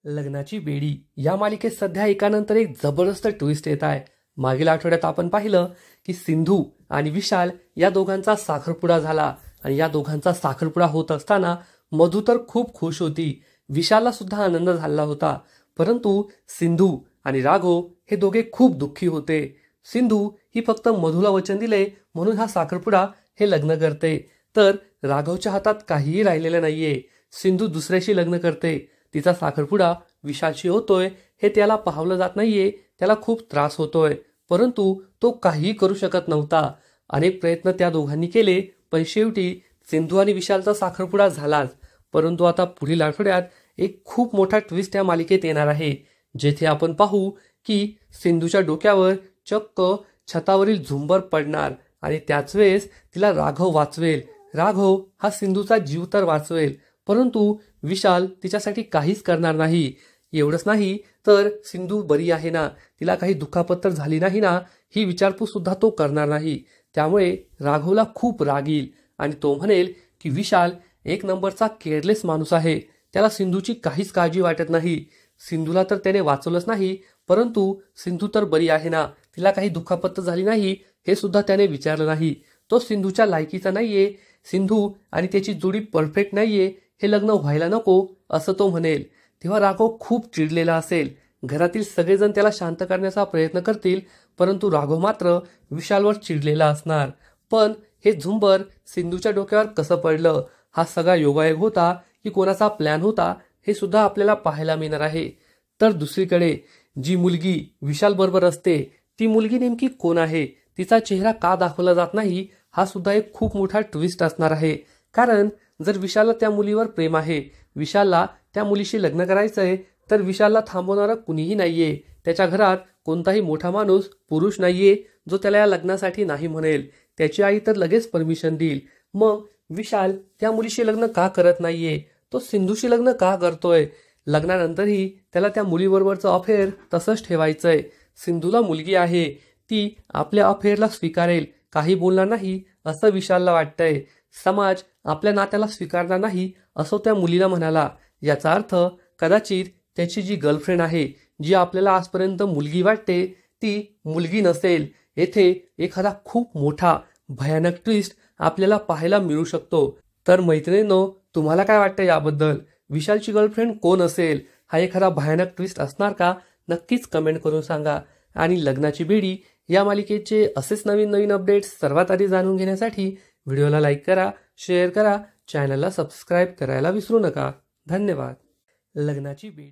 लग्नाची बेडी या मालिकेत सध्या एकानंतर एक जबरदस्त ट्विस्ट येत आहे। मागील आठवड्यात आपण पाहिलं की सिंधू आणि विशाल या दोघांचा साखरपुडा झाला आणि या दोघांचा साखरपुडा होत असताना मधू तर खूप खुश होती, विशालला सुद्धा आनंद झाला होता। परंतु सिंधू आणि राघव हे दोघे खूप दुःखी होते। सिंधू ही फक्त मधूला वचन दिले म्हणून हा साखरपुडा हे लग्न करते, तर राघवच्या हातात काहीही राहिलेलं नाहीये। सिंधू दुसऱ्याशी लग्न करते, तिचा साखरपुडा विशालशी होतोय हे त्याला पाहवलं जात नाहीये, त्याला खूप त्रास होतोय, परंतु तो काहीही करू शकत नव्हता। अनेक प्रयत्न त्या दोघांनी केले, पण शेवटी सिंधू आणि विशालचा साखरपुडा झालाच। परंतु आता पुढील आठवड्यात एक खूप मोठा ट्विस्ट या मालिकेत येणार आहे, जेथे आपण पाहू की सिंधूच्या डोक्यावर चक्क छतावरील झुंबर पडणार आणि त्याच वेळेस तिला राघव वाचवेल। राघव हा सिंधूचा जीव तर वाचवेल, परंतु विशाल तिच्यासाठी काहीच करणार नाही। एवढंच नाही तर सिंधू बरी आहे ना, तिला काही दुखापत झाली नाही ना, ही विचारपूस सुद्धा तो करणार नाही। त्यामुळे राघवला खूप राग येईल आणि तो म्हणेल की विशाल एक नंबरचा केअरलेस माणूस आहे, त्याला सिंधूची काहीच काळजी वाटत नाही। सिंधूला तर त्याने वाचवलंच नाही, परंतु सिंधू तर बरी आहे ना, तिला काही दुखापत झाली नाही हे सुद्धा त्याने विचारलं नाही। तो सिंधूच्या लायकीचा नाहीये, सिंधू आणि त्याची जोडी परफेक्ट नाहीये, हे लग्न व्हायला नको असं तो म्हणेल। तेव्हा राघव खूप चिडलेला असेल, घरातील सगळेजण त्याला शांत करण्याचा प्रयत्न करतील, परंतु राघव मात्र विशालवर चिडलेला असणार। पण हे झुंबर सिंधूच्या डोक्यावर कसं पडलं, हा सगळा योगायोग होता की कोणाचा प्लॅन होता, हे सुद्धा आपल्याला पाहायला मिळणार आहे। तर दुसरीकडे जी मुलगी विशाल बरोबर असते ती मुलगी नेमकी कोण आहे, तिचा चेहरा का दाखवला जात नाही, हा सुद्धा एक खूप मोठा ट्विस्ट असणार आहे। कारण जर विशालला त्या मुलीवर प्रेम आहे, विशालला त्या मुलीशी लग्न करायचंय, तर विशालला थांबवणारा कुणीही नाहीये। त्याच्या घरात कोणताही मोठा माणूस पुरुष नाहीये जो त्याला या लग्नासाठी नाही म्हणेल, त्याची आई तर लगेच परमिशन देईल। मग विशाल त्या मुलीशी लग्न का करत नाहीये, तो सिंधूशी लग्न का करतोय? लग्नानंतरही त्याला त्या मुलीबरोबरचं अफेअर तसंच ठेवायचंय। सिंधूला मुलगी आहे, ती आपल्या अफेअरला स्वीकारेल, काही बोलणार नाही असं विशालला वाटतंय। समाज आपल्या नात्याला स्वीकारणार नाही असं त्या मुलीला म्हणाला। याचा अर्थ कदाचित त्याची जी गर्लफ्रेंड आहे, जी आपल्याला आजपर्यंत मुलगी वाटते, ती मुलगी नसेल। येथे एखादा खूप मोठा भयानक ट्विस्ट आपल्याला पाहायला मिळू शकतो। तर मैत्रिणींनो, तुम्हाला काय वाटतं याबद्दल? विशालची गर्लफ्रेंड कोण असेल? हा एखादा भयानक ट्विस्ट असणार का? नक्कीच कमेंट करून सांगा। आणि लग्नाची बेडी या मालिकेचे असेच नवीन नवीन अपडेट्स सर्वात आधी जाणून घेण्यासाठी व्हिडिओला लाईक करा, शेअर करा, चॅनलला सबस्क्राईब करायला विसरू नका। धन्यवाद। लग्नाची बेडी।